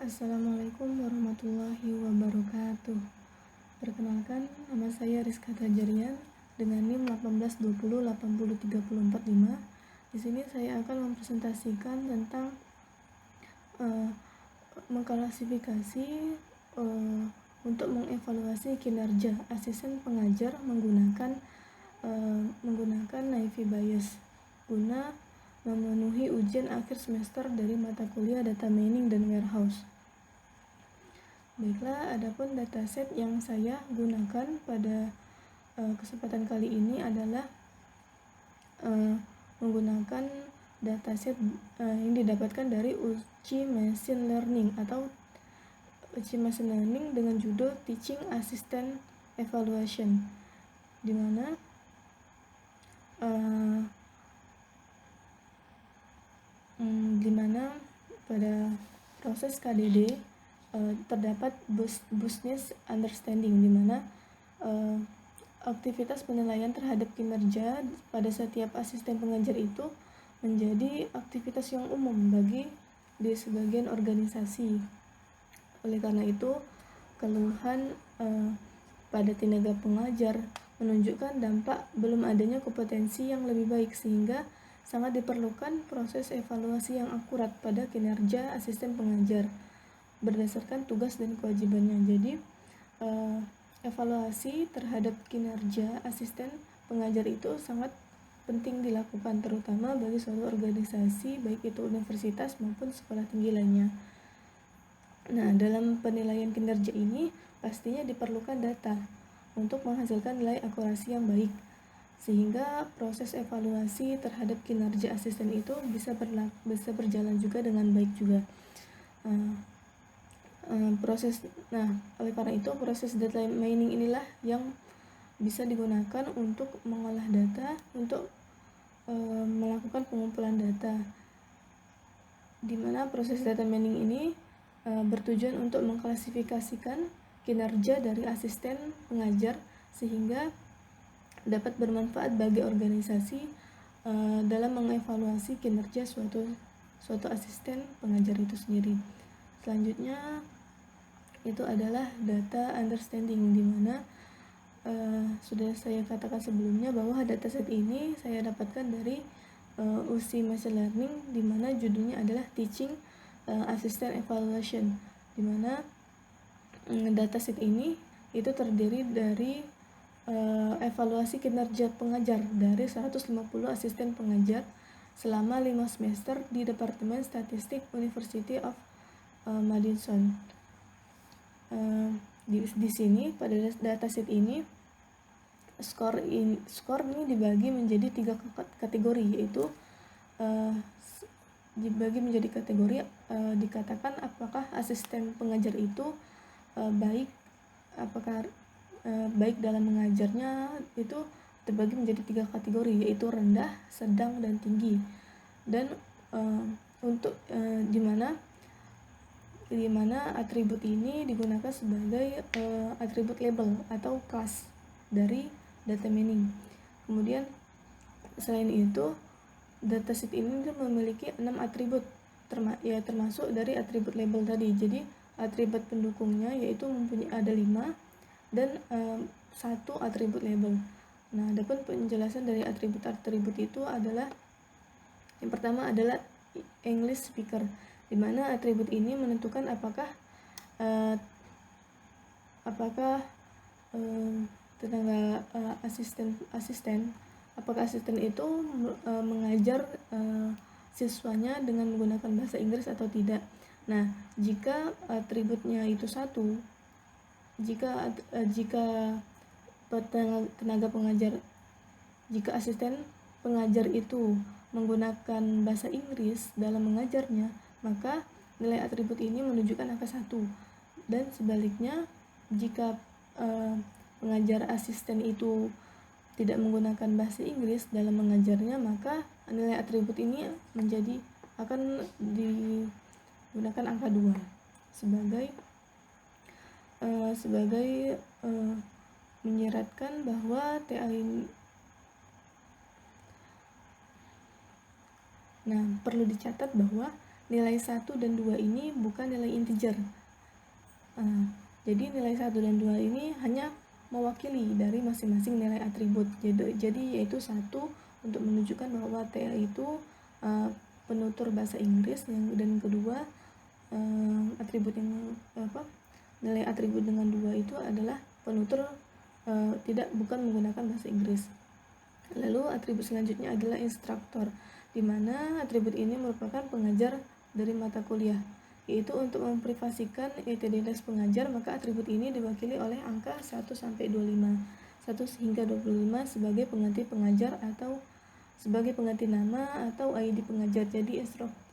Assalamualaikum warahmatullahi wabarakatuh. Perkenalkan, nama saya Rizka Tajarian dengan NIM 182080345. Di sini saya akan mempresentasikan tentang mengklasifikasi untuk mengevaluasi kinerja asisten pengajar menggunakan Naive Bayes guna memenuhi ujian akhir semester dari mata kuliah Data Mining dan Warehouse. Baiklah, adapun dataset yang saya gunakan pada kesempatan kali ini adalah menggunakan dataset yang didapatkan dari uji machine learning atau uji machine learning dengan judul Teaching Assistant Evaluation, di mana pada proses KDD terdapat business understanding, di mana aktivitas penilaian terhadap kinerja pada setiap asisten pengajar itu menjadi aktivitas yang umum bagi di sebagian organisasi. Oleh karena itu, keluhan pada tenaga pengajar menunjukkan dampak belum adanya kompetensi yang lebih baik, sehingga sangat diperlukan proses evaluasi yang akurat pada kinerja asisten pengajar berdasarkan tugas dan kewajibannya. Jadi, evaluasi terhadap kinerja asisten pengajar itu sangat penting dilakukan, terutama bagi suatu organisasi, baik itu universitas maupun sekolah tinggi lainnya. Nah, dalam penilaian kinerja ini pastinya diperlukan data untuk menghasilkan nilai akurasi yang baik, sehingga proses evaluasi terhadap kinerja asisten itu bisa berjalan juga dengan baik juga. Oleh karena itu, proses data mining inilah yang bisa digunakan untuk mengolah data, untuk melakukan pengumpulan data, di mana proses data mining ini bertujuan untuk mengklasifikasikan kinerja dari asisten pengajar sehingga dapat bermanfaat bagi organisasi dalam mengevaluasi kinerja suatu asisten pengajar itu sendiri. Selanjutnya itu adalah data understanding, di mana sudah saya katakan sebelumnya bahwa dataset ini saya dapatkan dari uji machine learning, di mana judulnya adalah Teaching Assistant Evaluation, di mana dataset ini itu terdiri dari evaluasi kinerja pengajar dari 150 asisten pengajar selama 5 semester di Departemen Statistik University of Madison. Di sini pada dataset ini skor ini dibagi menjadi 3 kategori, yaitu dibagi menjadi kategori dikatakan apakah asisten pengajar itu baik dalam mengajarnya, itu terbagi menjadi 3 kategori, yaitu rendah, sedang, dan tinggi. Dan di mana atribut ini digunakan sebagai atribut label atau kelas dari data mining. Kemudian selain itu, dataset ini memiliki 6 atribut termasuk dari atribut label tadi. Jadi atribut pendukungnya yaitu ada 5 dan 1 atribut label. Nah, adapun penjelasan dari atribut itu adalah, yang pertama adalah English speaker, di mana atribut ini menentukan apakah tenaga asisten itu mengajar siswanya dengan menggunakan bahasa Inggris atau tidak. Nah, jika atributnya itu 1, jika tenaga pengajar, jika asisten pengajar itu menggunakan bahasa Inggris dalam mengajarnya, maka nilai atribut ini menunjukkan angka 1. Dan sebaliknya, jika pengajar asisten itu tidak menggunakan bahasa Inggris dalam mengajarnya, maka nilai atribut ini akan digunakan angka 2 sebagai menyiratkan bahwa TA ini. Nah, perlu dicatat bahwa nilai 1 dan 2 ini bukan nilai integer. Jadi nilai 1 dan 2 ini hanya mewakili dari masing-masing nilai atribut. Jadi yaitu 1 untuk menunjukkan bahwa TA itu penutur bahasa Inggris, dan kedua atribut yang nilai atribut dengan 2 itu adalah penutur bukan menggunakan bahasa Inggris. Lalu atribut selanjutnya adalah instruktur, di mana atribut ini merupakan pengajar dari mata kuliah, yaitu untuk memprivasikan identitas pengajar, maka atribut ini diwakili oleh angka 1 sampai 25, 1 hingga 25 sebagai pengganti pengajar atau sebagai pengganti nama atau ID pengajar. Jadi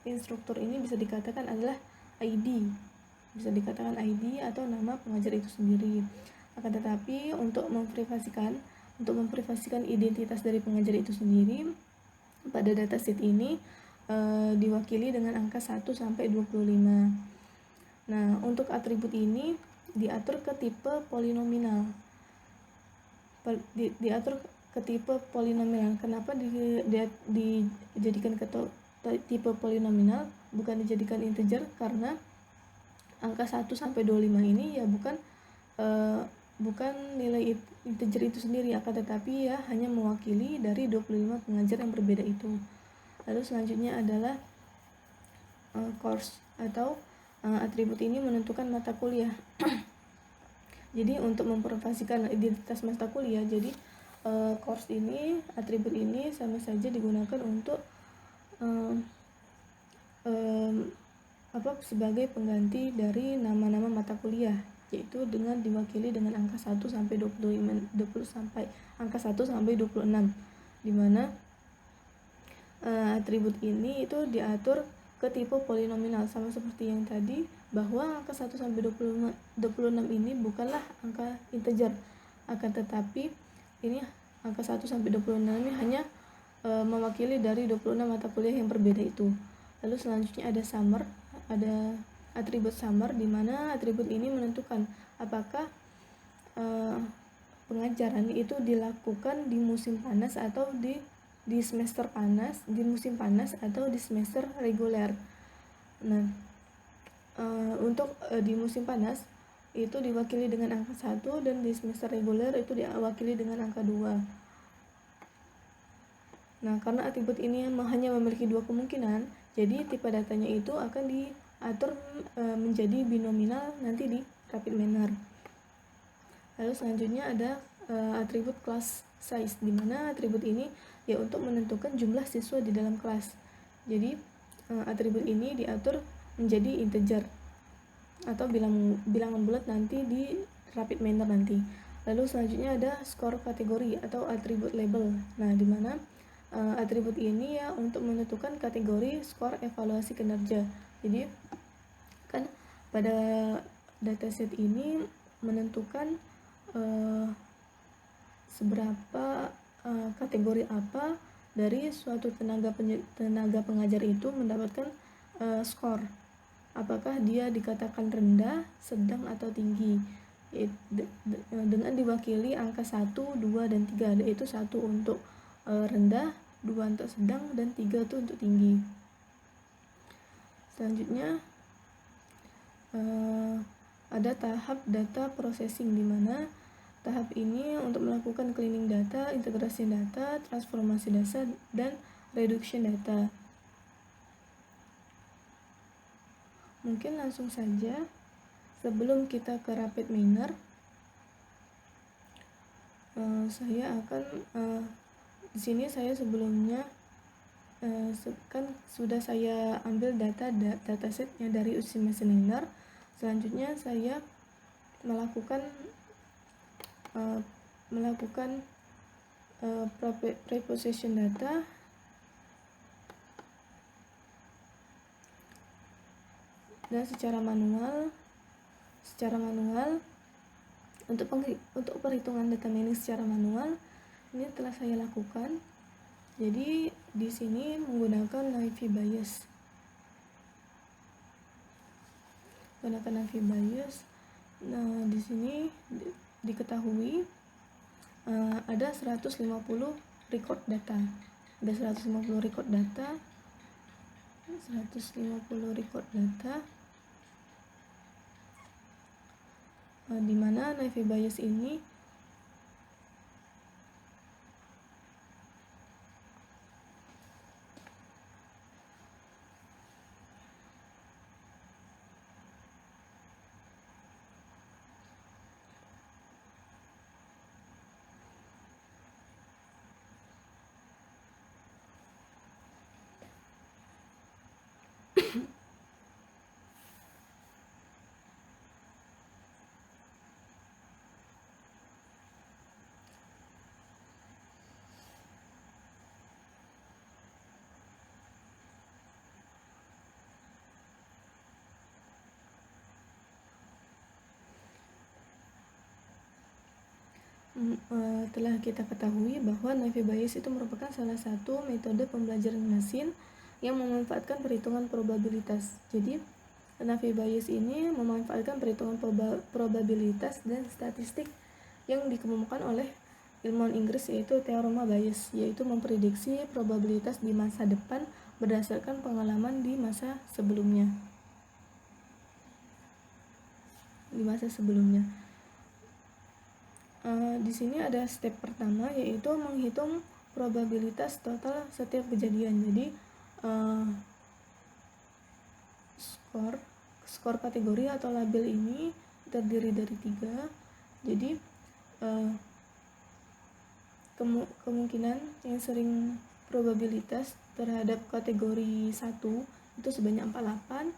instruktur ini bisa dikatakan adalah ID, atau nama pengajar itu sendiri. Akan tetapi untuk memprivasikan identitas dari pengajar itu sendiri, pada dataset ini diwakili dengan angka 1 sampai 25. Nah, untuk atribut ini diatur ke tipe polinomial. Kenapa dijadikan ke tipe polinomial, bukan dijadikan integer? Karena angka 1 sampai 25 ini ya bukan nilai integer itu sendiri, akan tetapi ya hanya mewakili dari 25 pengajar yang berbeda itu. Lalu selanjutnya adalah course atau atribut ini menentukan mata kuliah. Jadi untuk memprivasikan identitas mata kuliah, jadi course ini, atribut ini sama saja digunakan untuk sebagai pengganti dari nama-nama mata kuliah, yaitu dengan diwakili dengan angka 1 sampai 20 sampai angka 1 sampai 26, di mana atribut ini itu diatur ke tipe polinomial, sama seperti yang tadi, bahwa angka 1 sampai 26 ini bukanlah angka integer, akan tetapi ini angka 1 sampai 26 ini hanya mewakili dari 26 mata kuliah yang berbeda itu. Lalu selanjutnya ada atribut summer, di mana atribut ini menentukan apakah pengajaran itu dilakukan di musim panas atau di semester panas, di musim panas atau di semester reguler. Nah, untuk di musim panas itu diwakili dengan angka 1, dan di semester reguler itu diwakili dengan angka 2. Nah, karena atribut ini hanya memiliki 2 kemungkinan, jadi tipe datanya itu akan diatur menjadi binominal nanti di rapid manner. Lalu selanjutnya ada atribut class size, di mana atribut ini ya untuk menentukan jumlah siswa di dalam kelas. Jadi atribut ini diatur menjadi integer atau bilangan bulat nanti di rapid manner nanti. Lalu selanjutnya ada skor kategori atau atribut label. Nah, di mana atribut ini ya untuk menentukan kategori skor evaluasi kinerja. Jadi kan pada dataset ini menentukan seberapa kategori apa dari suatu tenaga pengajar itu mendapatkan skor. Apakah dia dikatakan rendah, sedang, atau tinggi, dengan diwakili angka 1, 2, dan 3, yaitu 1 untuk rendah, 2 untuk sedang, dan 3 itu untuk tinggi. Selanjutnya ada tahap data processing, di mana tahap ini untuk melakukan cleaning data, integrasi data, transformasi data, dan reduction data. Mungkin langsung saja sebelum kita ke rapid manner, saya akan di sini saya sebelumnya kan sudah saya ambil datasetnya dari UC Messenger. Selanjutnya saya melakukan preposition data dan secara manual untuk perhitungan data mining secara manual ini telah saya lakukan. Jadi di sini menggunakan naive bias. Nah, di sini diketahui ada 150 record data. 150 record data, di mana Naive Bayes ini telah kita ketahui bahwa Naive Bayes itu merupakan salah satu metode pembelajaran mesin yang memanfaatkan perhitungan probabilitas. Jadi Naive Bayes ini memanfaatkan perhitungan probabilitas dan statistik yang dikemukakan oleh ilmuwan Inggris, yaitu teorema Bayes, yaitu memprediksi probabilitas di masa depan berdasarkan pengalaman di masa sebelumnya. Di sini ada step pertama, yaitu menghitung probabilitas total setiap kejadian. Jadi skor kategori atau label ini terdiri dari 3. Jadi kemungkinan yang sering probabilitas terhadap kategori 1 itu sebanyak 48,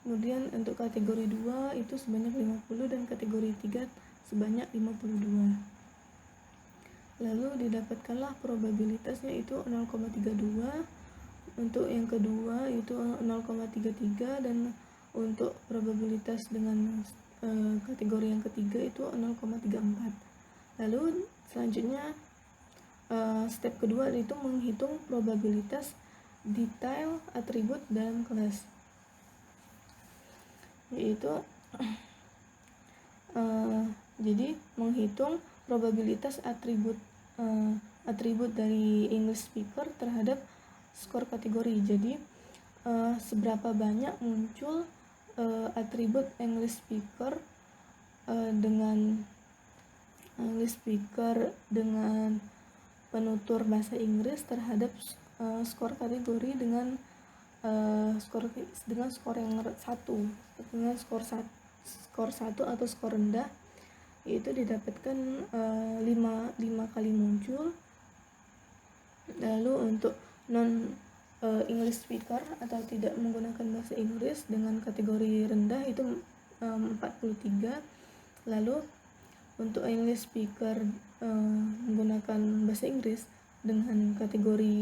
kemudian untuk kategori 2 itu sebanyak 50, dan kategori 3 sebanyak 52. Lalu didapatkanlah probabilitasnya itu 0,32, untuk yang kedua itu 0,33, dan untuk probabilitas dengan kategori yang ketiga itu 0,34. Lalu selanjutnya step kedua itu menghitung probabilitas detail atribut dalam kelas, yaitu jadi menghitung probabilitas atribut dari English speaker terhadap skor kategori. Jadi seberapa banyak muncul atribut English speaker dengan penutur bahasa Inggris terhadap skor kategori dengan skor yang skor 1 atau skor rendah, yaitu didapatkan 5 kali muncul. Lalu untuk non English speaker atau tidak menggunakan bahasa Inggris dengan kategori rendah itu 43. Lalu untuk English speaker menggunakan bahasa Inggris dengan kategori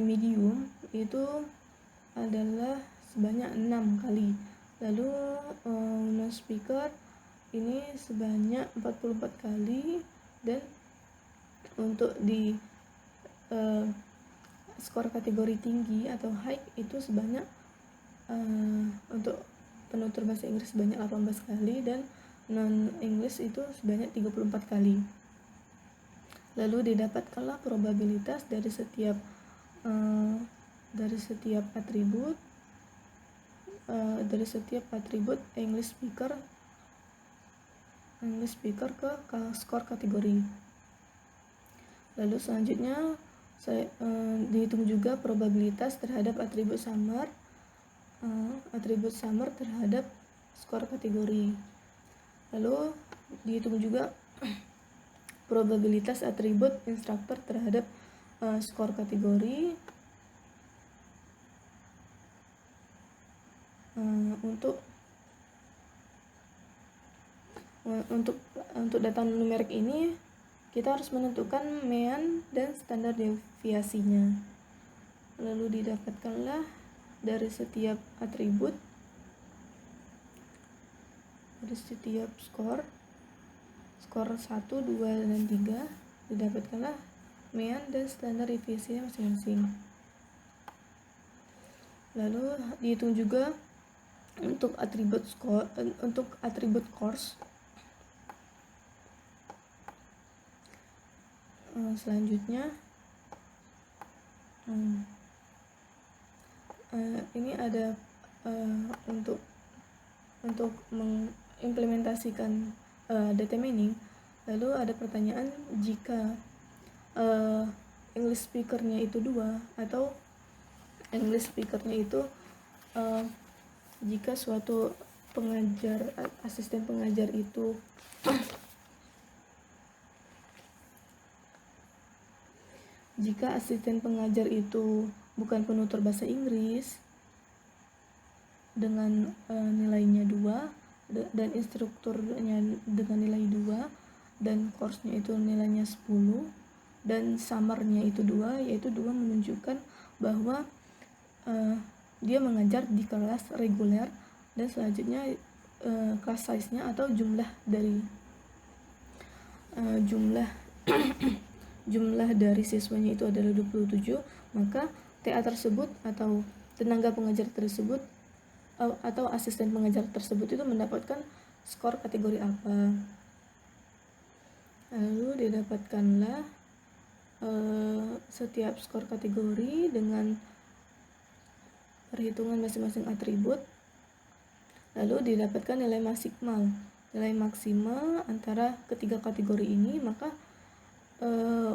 medium itu adalah sebanyak 6 kali. Lalu non speaker ini sebanyak 44 kali, dan untuk di skor kategori tinggi atau high itu sebanyak untuk penutur bahasa Inggris sebanyak 18 kali, dan non English itu sebanyak 34 kali. Lalu didapatkanlah probabilitas dari setiap atribut English speaker ke skor kategori. Lalu selanjutnya dihitung juga probabilitas terhadap atribut summer terhadap skor kategori. Lalu dihitung juga probabilitas atribut instructor terhadap skor kategori. Untuk data numerik ini kita harus menentukan mean dan standar deviasinya. Lalu didapatkanlah dari setiap atribut, dari setiap skor 1, 2, dan 3, didapatkanlah mean dan standar deviasinya masing-masing. Lalu dihitung juga untuk atribut course. Selanjutnya ini ada untuk mengimplementasikan data mining. Lalu ada pertanyaan, jika English speaker-nya itu 2 atau English speaker-nya itu jika suatu asisten pengajar itu jika asisten pengajar itu bukan penutur bahasa Inggris dengan nilainya 2 dan instrukturnya dengan nilai 2 dan course-nya itu nilainya 10 dan summer-nya itu 2, yaitu 2 menunjukkan bahwa dia mengajar di kelas reguler, dan selanjutnya class size-nya atau jumlah dari jumlah dari siswanya itu adalah 27, maka TA tersebut atau tenaga pengajar tersebut atau asisten pengajar tersebut itu mendapatkan skor kategori apa. Lalu didapatkanlah setiap skor kategori dengan perhitungan masing-masing atribut, lalu didapatkan nilai maksimal antara ketiga kategori ini. Maka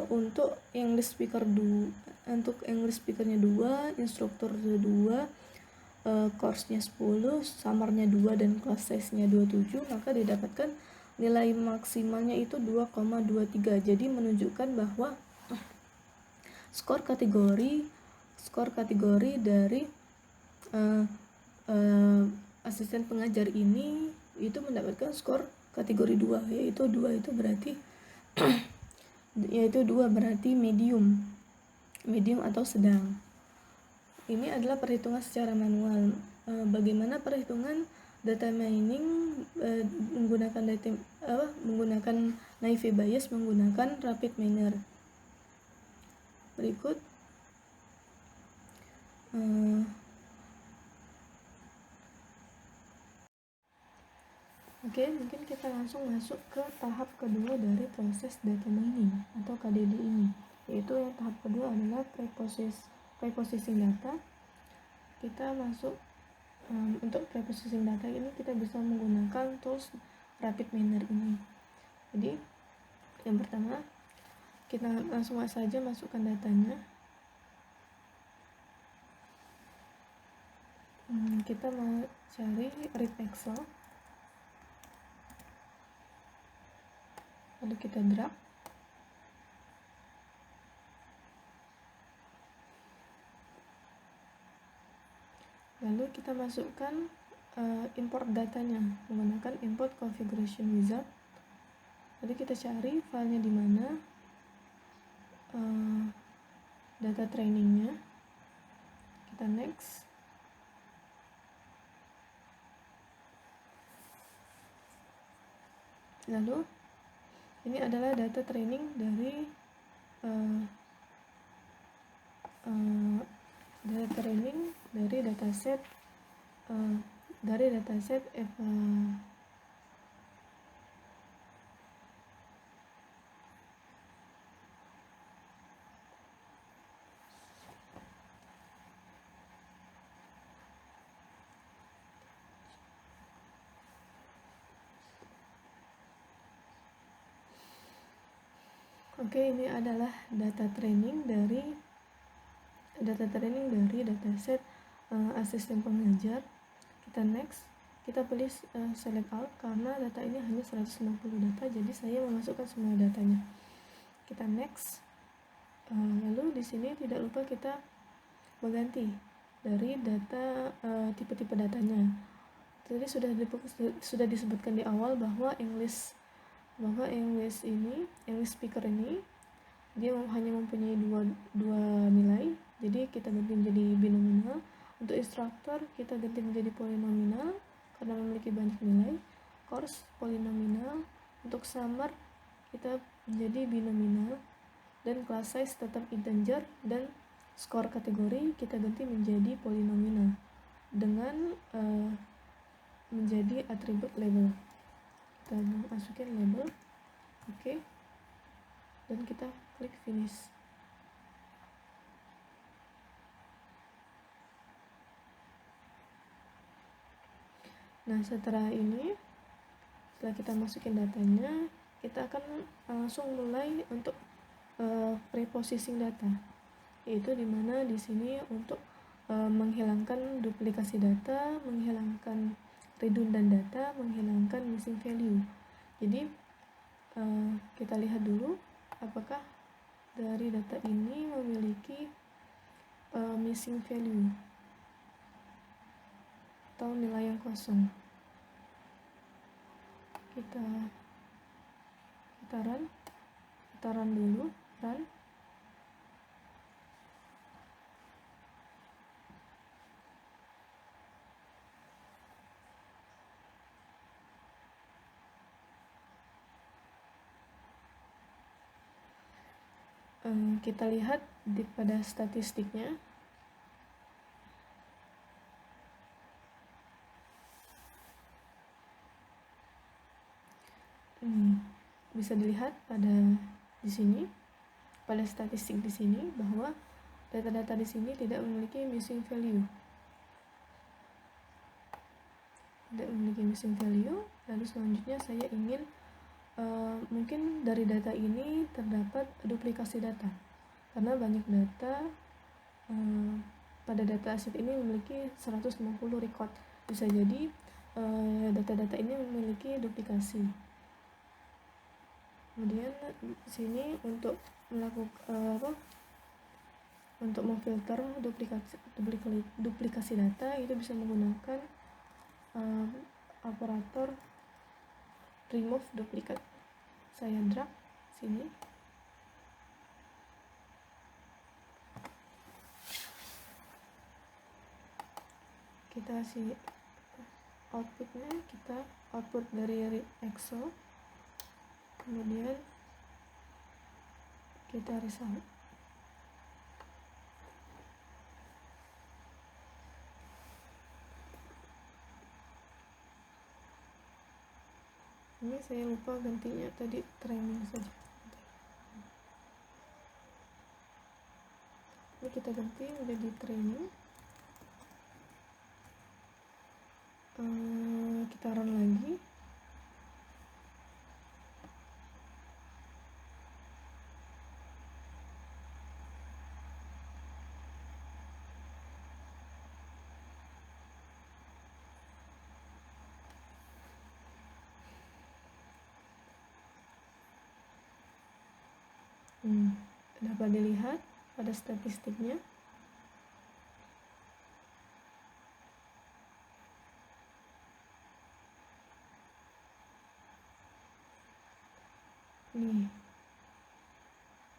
untuk English speaker-nya 2, instruktur 2, course-nya 10, summer-nya 2 dan class size-nya 27, maka didapatkan nilai maksimalnya itu 2,23. Jadi menunjukkan bahwa skor kategori dari asisten pengajar ini itu mendapatkan skor kategori 2, yaitu 2 itu berarti yaitu 2 berarti medium atau sedang. Ini adalah perhitungan secara manual. Bagaimana perhitungan data mining menggunakan naive Bayes menggunakan rapid miner. Berikut Oke, mungkin kita langsung masuk ke tahap kedua dari proses data mining atau KDD ini, yaitu yang tahap kedua adalah preprocessing data. Kita masuk untuk preprocessing data ini kita bisa menggunakan tools rapid miner ini. Jadi yang pertama, kita langsung saja masukkan datanya. Kita mau cari read Excel, lalu kita drag, lalu kita masukkan import datanya menggunakan import configuration wizard. Lalu kita cari filenya di mana, data trainingnya, kita next. Lalu ini adalah data training dari dataset Oke, ini adalah data training dari dataset asisten pengajar. Kita next, kita pilih select all karena data ini hanya 150 data, jadi saya memasukkan semua datanya. Kita next, lalu di sini tidak lupa kita mengganti dari data tipe-tipe datanya. Tadi sudah disebutkan di awal bahwa English speaker ini dia hanya mempunyai dua nilai, jadi kita ganti menjadi binominal. Untuk instruktur kita ganti menjadi polinominal karena memiliki banyak nilai. Course polinominal. Untuk summer kita menjadi binominal, dan class size tetap integer, dan skor kategori kita ganti menjadi polinominal dengan menjadi atribut label. Kita masukin label. Oke. dan kita klik finish. Nah, setelah kita masukin datanya, kita akan langsung mulai untuk preprocessing data, yaitu dimana di sini untuk menghilangkan duplikasi data, menghilangkan redundant data, menghilangkan missing value. Jadi kita lihat dulu apakah dari data ini memiliki missing value atau nilai yang kosong. Kita run dulu, run. Kita lihat pada statistiknya. Bisa dilihat di sini pada statistik di sini bahwa data-data di sini tidak memiliki missing value. Lalu selanjutnya saya ingin mungkin dari data ini terdapat duplikasi data, karena banyak data pada data aset ini memiliki 150 record. Bisa jadi data-data ini memiliki duplikasi. Kemudian di sini untuk melakukan untuk memfilter duplikasi data itu bisa menggunakan operator remove duplicate. Saya drag sini. Kita kasih outputnya, kita output dari Excel, kemudian kita result. Ini saya lupa gantinya tadi training saja. Ini kita ganti menjadi training. Kita run lagi. Dapat dilihat pada statistiknya.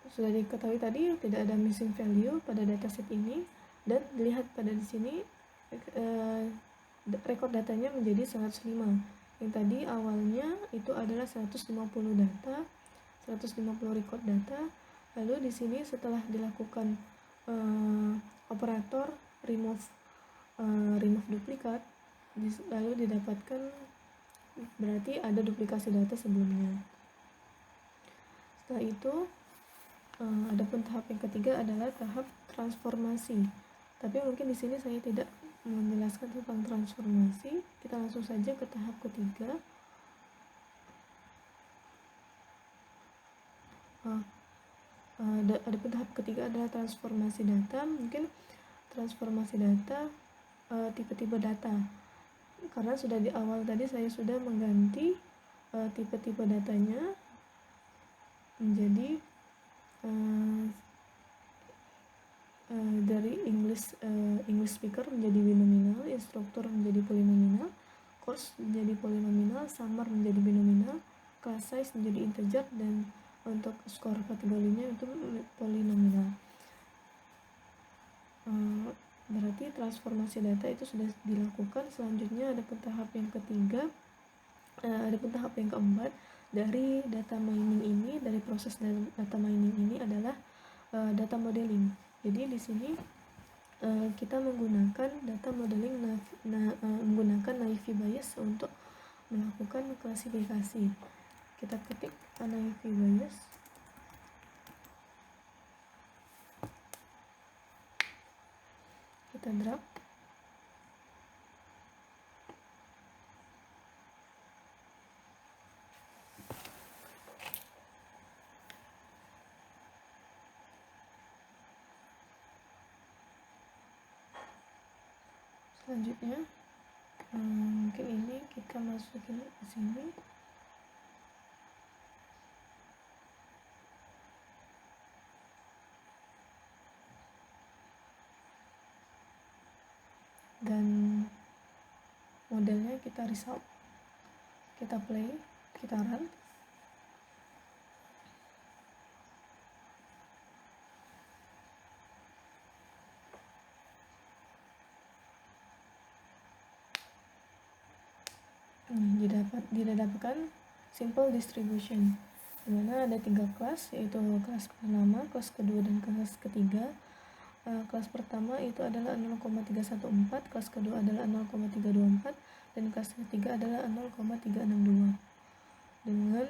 Sudah diketahui tadi tidak ada missing value pada dataset ini, dan dilihat pada di sini rekod datanya menjadi 105. Yang tadi awalnya itu adalah 150 data, 150 record data. Lalu di sini setelah dilakukan operator remove duplicate, lalu didapatkan berarti ada duplikasi data sebelumnya. Setelah itu adapun tahap yang ketiga adalah tahap transformasi. Tapi mungkin di sini saya tidak menjelaskan tentang transformasi. Kita langsung saja ke tahap ketiga. Adapun tahap ketiga adalah transformasi data. Mungkin transformasi data tipe-tipe data. Karena sudah di awal tadi saya sudah mengganti tipe-tipe datanya menjadi dari English speaker menjadi binominal, instruktur menjadi polinominal, course menjadi polinominal, summer menjadi binominal, class size menjadi integer, dan untuk skor kategorinya itu polinominal. Berarti transformasi data itu sudah dilakukan. Selanjutnya ada tahap yang ketiga, ada tahap yang keempat dari data mining ini, dari proses data mining ini adalah data modeling. Jadi di sini kita menggunakan data modeling menggunakan naive Bayes untuk melakukan klasifikasi. Kita ketik naive Bayes. kita drag. Selanjutnya mungkin ini kita masukin ke sini. Dan modelnya kita result, kita play, kita run. Didapatkan simple distribution, dimana ada 3 kelas, yaitu kelas pertama, kelas kedua, dan kelas ketiga. Kelas pertama itu adalah 0,314, kelas kedua adalah 0,324, dan kelas ketiga adalah 0,362. Dengan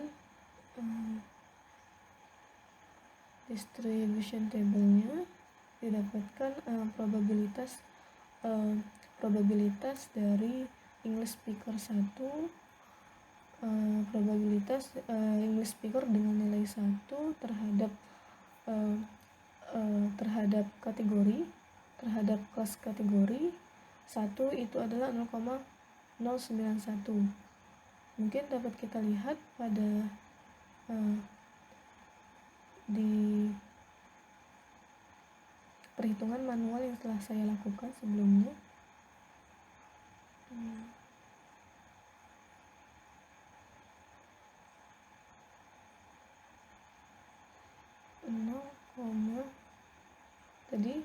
distribution table-nya didapatkan probabilitas dari English speaker 1, probabilitas English speaker dengan nilai 1 terhadap kategori, terhadap kelas kategori 1 itu adalah 0,091. Mungkin dapat kita lihat pada di perhitungan manual yang telah saya lakukan sebelumnya. 0, tadi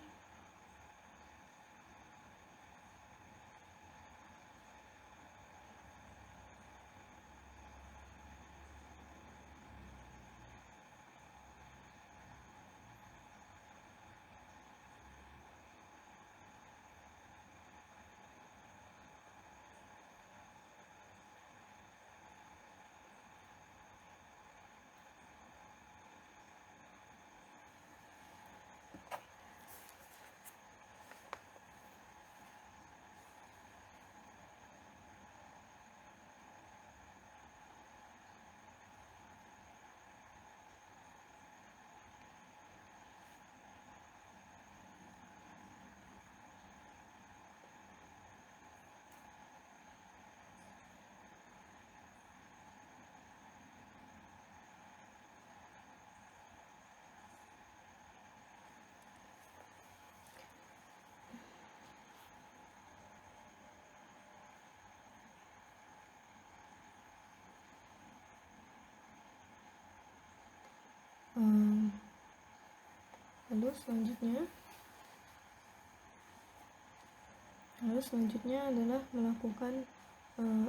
lalu selanjutnya adalah melakukan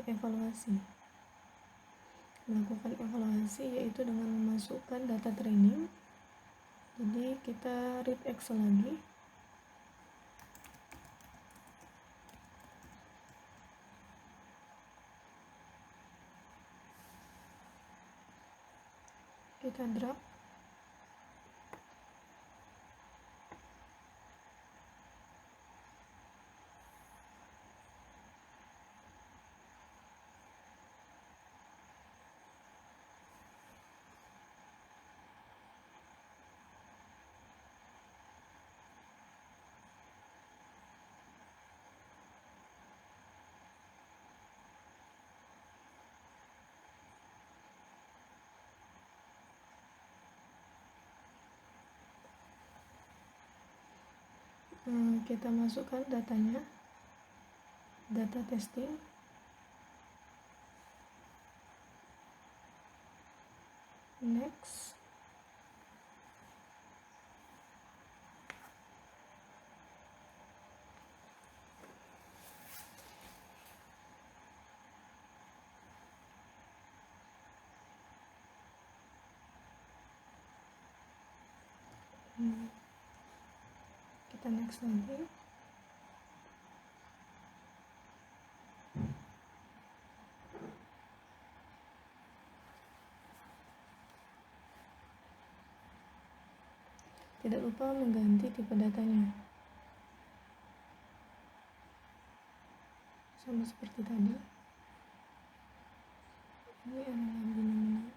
evaluasi, yaitu dengan memasukkan data training. Jadi kita read Excel lagi. Kita drag. Kita masukkan datanya, data testing. Next. Kita next lagi. Tidak lupa mengganti tipe datanya. sama seperti tadi. Ini adalah binomial.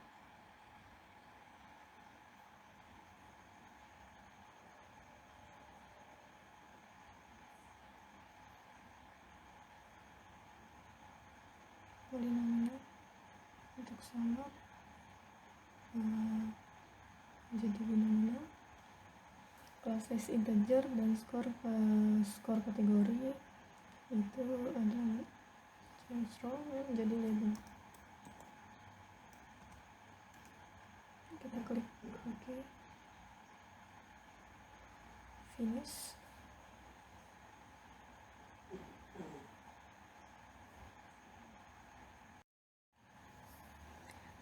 Polinomial untuk sama menjadi binomial. Class size integer dan skor kategori itu ada strong menjadi label. Kita klik OK, finish.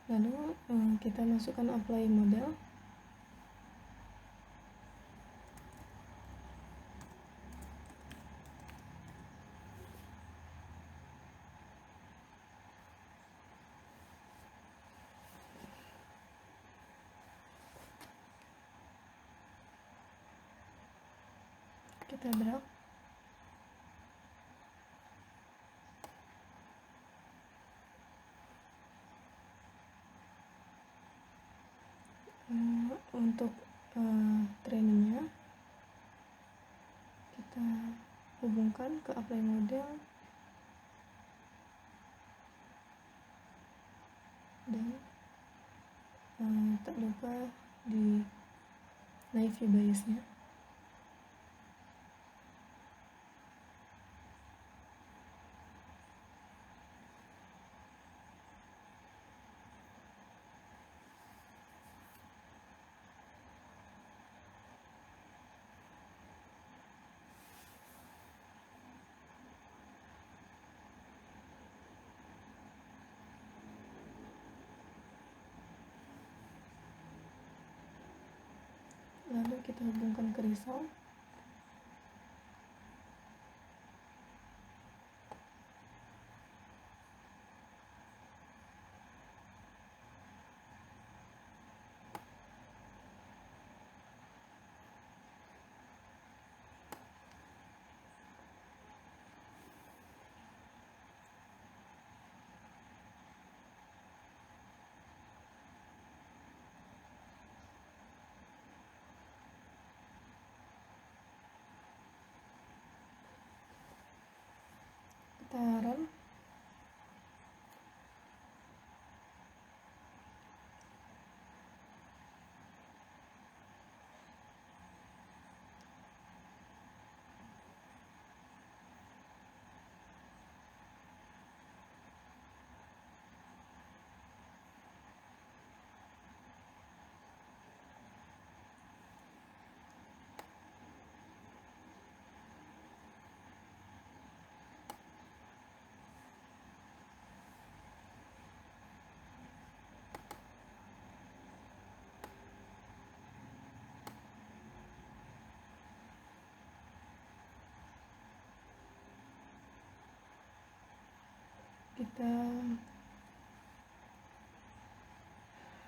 Lalu kita masukkan apply model. Kita drag. Untuk trainingnya kita hubungkan ke apply model dan tak lupa di naive biasnya. Lalu kita hubungkan ke result. Kita run.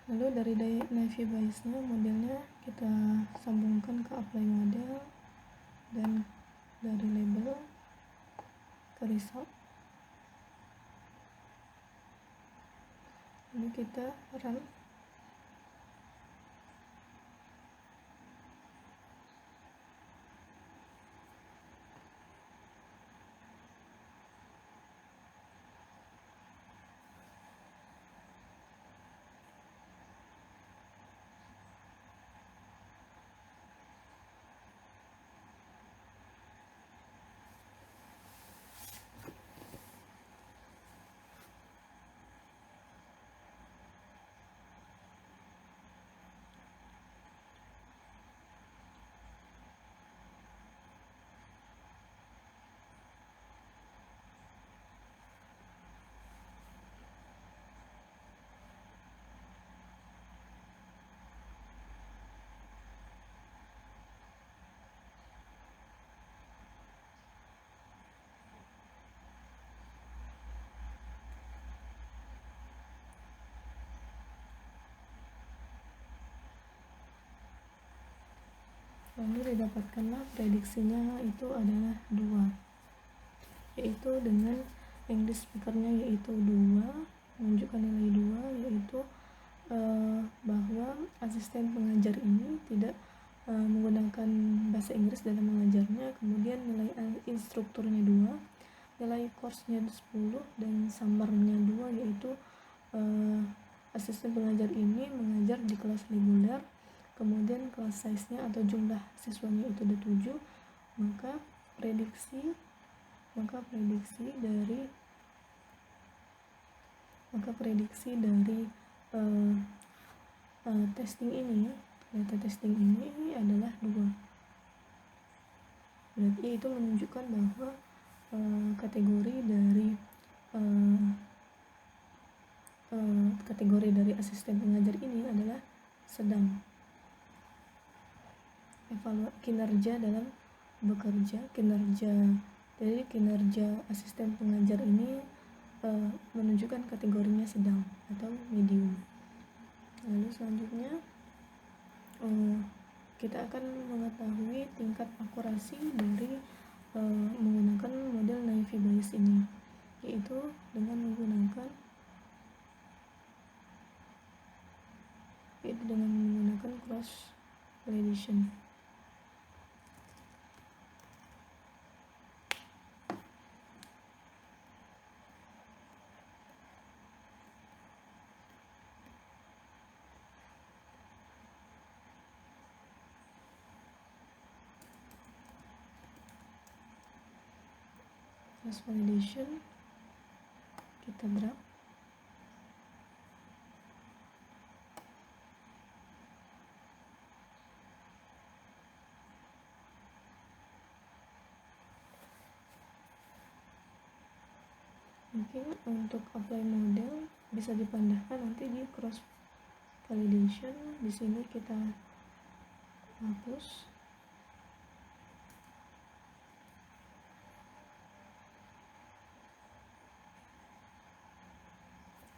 Lalu dari naive biasnya modelnya kita sambungkan ke apply model dan dari label ke result. Lalu kita run. Lalu didapatkanlah prediksinya itu adalah 2, yaitu dengan English speakernya yaitu 2, menunjukkan nilai 2, yaitu bahwa asisten pengajar ini tidak menggunakan bahasa Inggris dalam mengajarnya. Kemudian nilai instrukturnya 2, nilai course-nya 10, dan summernya 2, yaitu asisten pengajar ini mengajar di kelas reguler. Kemudian kelas size-nya atau jumlah siswanya itu ada 7. Maka prediksi dari testing ini, data testing ini adalah 2. Berarti itu menunjukkan bahwa kategori dari asisten pengajar ini adalah sedang. Kinerja dalam bekerja, dari kinerja asisten pengajar ini menunjukkan kategorinya sedang atau medium. Lalu selanjutnya kita akan mengetahui tingkat akurasi dari menggunakan model Naive Bayes ini, yaitu dengan menggunakan cross validation. Cross validation kita drag. Mungkin untuk apply model bisa dipindahkan nanti di cross validation. Di sini kita hapus.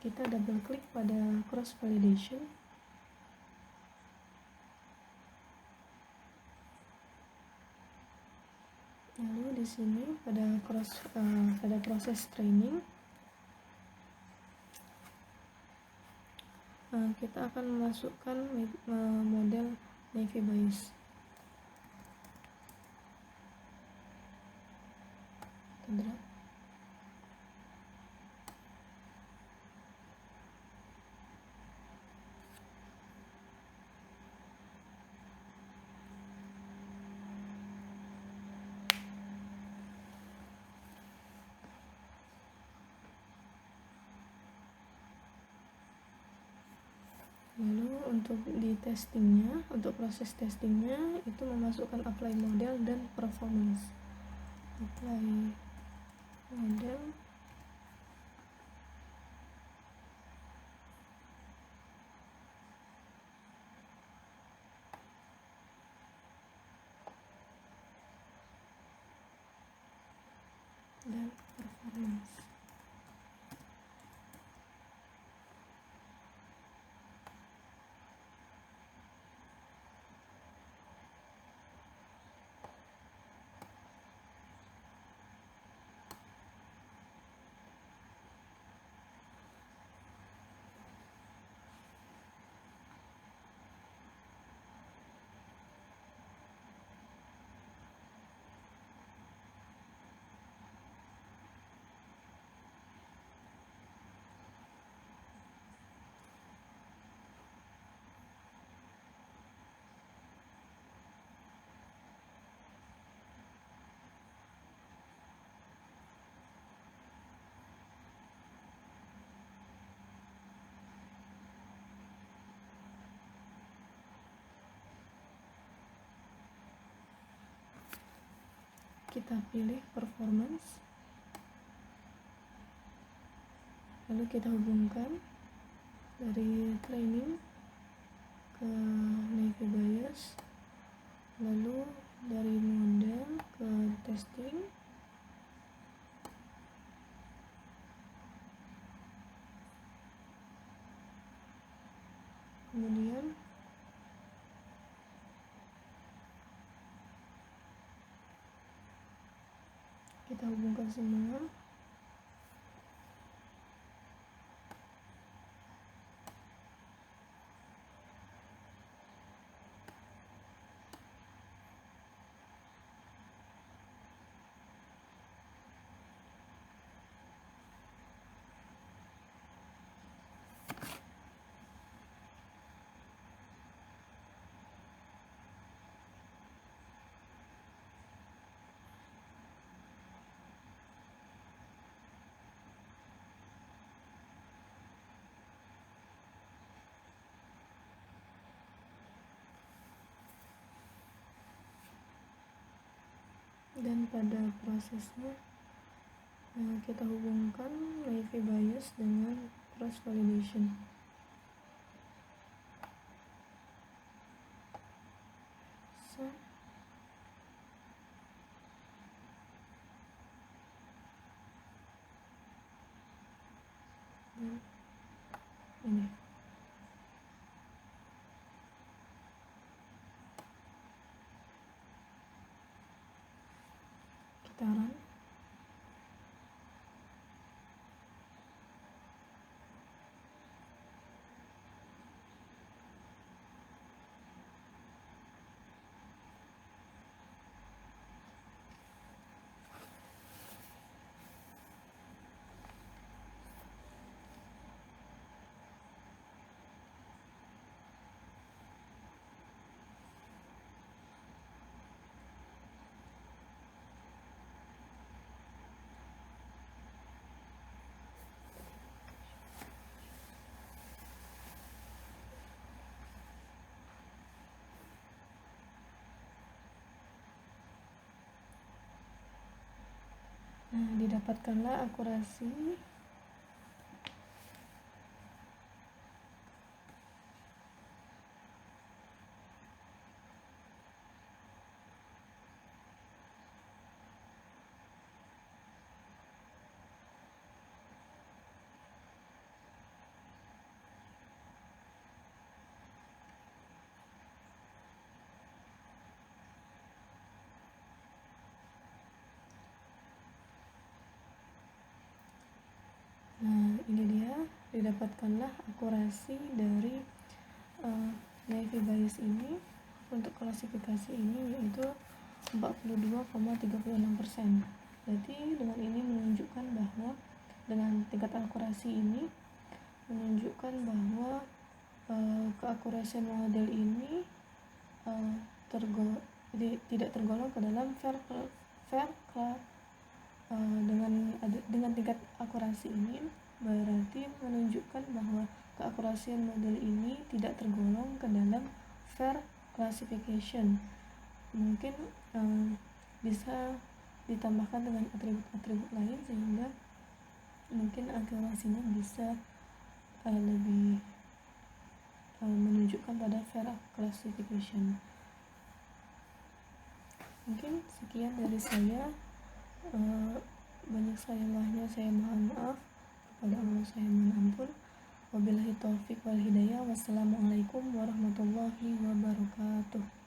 Kita double klik pada cross validation. Lalu di sini pada proses training kita akan memasukkan model Naive Bayes. Lalu untuk di testingnya, untuk proses testingnya itu memasukkan apply model dan performance. Apply model dan performance. Kita pilih performance, lalu kita hubungkan dari training ke Naive Bayes, lalu dari model ke testing, kemudian kita hubungkan semua. Dan pada prosesnya kita hubungkan naive bias dengan cross validation. Ini kita run. Didapatkanlah akurasi ini dia, didapatkanlah akurasi dari naive bias ini untuk klasifikasi ini yaitu 42,36%. Berarti dengan ini menunjukkan bahwa dengan tingkat akurasi ini menunjukkan bahwa keakurasian model ini tidak tergolong ke dalam dengan tingkat akurasi ini berarti menunjukkan bahwa keakurasian model ini tidak tergolong ke dalam fair classification. Mungkin bisa ditambahkan dengan atribut-atribut lain sehingga mungkin akurasinya bisa lebih menunjukkan pada fair classification. Mungkin sekian dari saya. Banyak salahnya saya mohon maaf, kepada Allah saya mohon ampun. Wabillahi taufik wal hidayah. Wassalamualaikum warahmatullahi wabarakatuh.